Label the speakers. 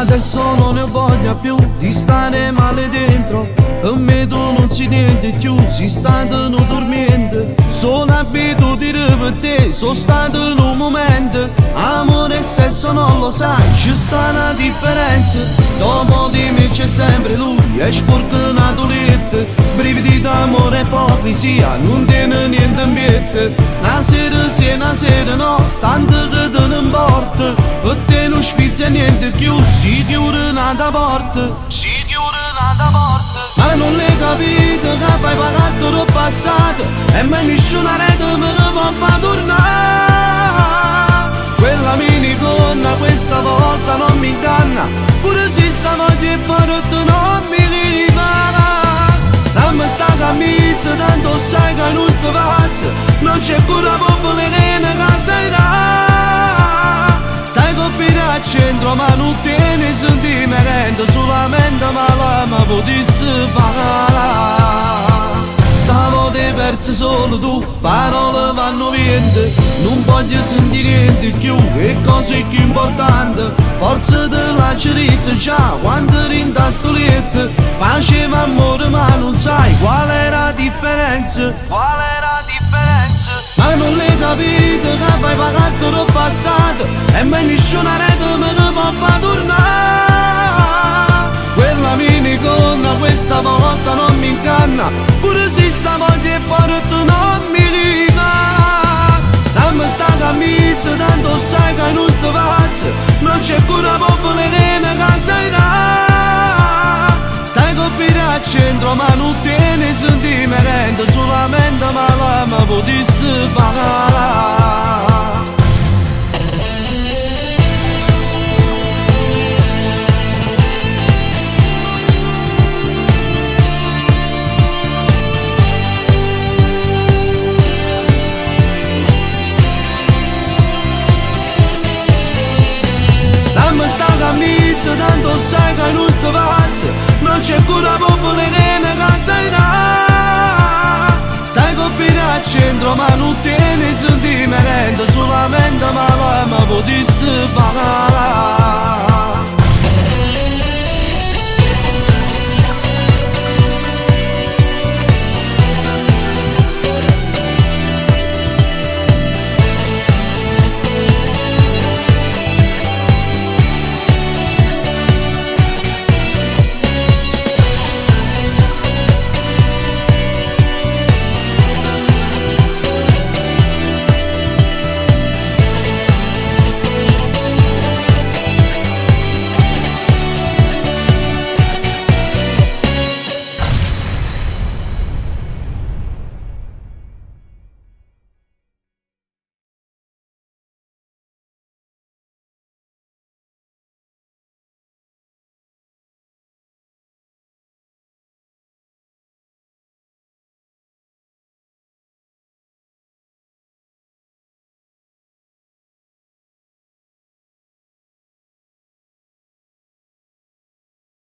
Speaker 1: Adesso non ne voglio più di stare male dentro. Per me tu non ci niente più, si stanno dormendo. Sono abitudine per te, sono stato in un momento. Amore e sesso non lo sai, ci sta una differenza. Dopo di me c'è sempre lui, è sporcato letto. Brividi d'amore e ipocrisia, non tiene niente in mente. Una sera sì, una sera no, tanto che te ne importa. Per te non spizza niente più, si chiude una porta. Si chiude una porta. Ma non l'hai capito che fai pagato del passato e me nessuna rete me ne può far tornare. Quella minigonna questa volta non mi inganna, pure se sta voglia e forte non mi ripara. Dammi sta camisa tanto sai che non ti passa, non c'è cura popolo che ne caserà. Sai che fino al centro ma non tieni sentimento, solamente ma potessi fare. Stavo di perso solo tu, parole vanno vinte, non voglio sentire niente più, e cose più importanti. Forse te l'ha cerita già quando eri in tastoletto, faceva amore ma non sai qual era la differenza. Qual era la differenza? Ma non l'hai capito che fai pagato del passato e me nessuna rete me ne può far tornare. Quella minigonna questa volta non mi inganna, pure se sta voglia e forte non mi ripara. Dammi sta camisa tanto sai che non ti passa, non c'è cura popolo che ne caserà. Sai che fino al centro ma non tieni sentimento, solamente ma potessi fare. Camisa tanto sai che non ti passa, non c'è cura popolo che ne caserà. Sai che fino al centro ma non tieni sentimento, solamente ma potessi fare.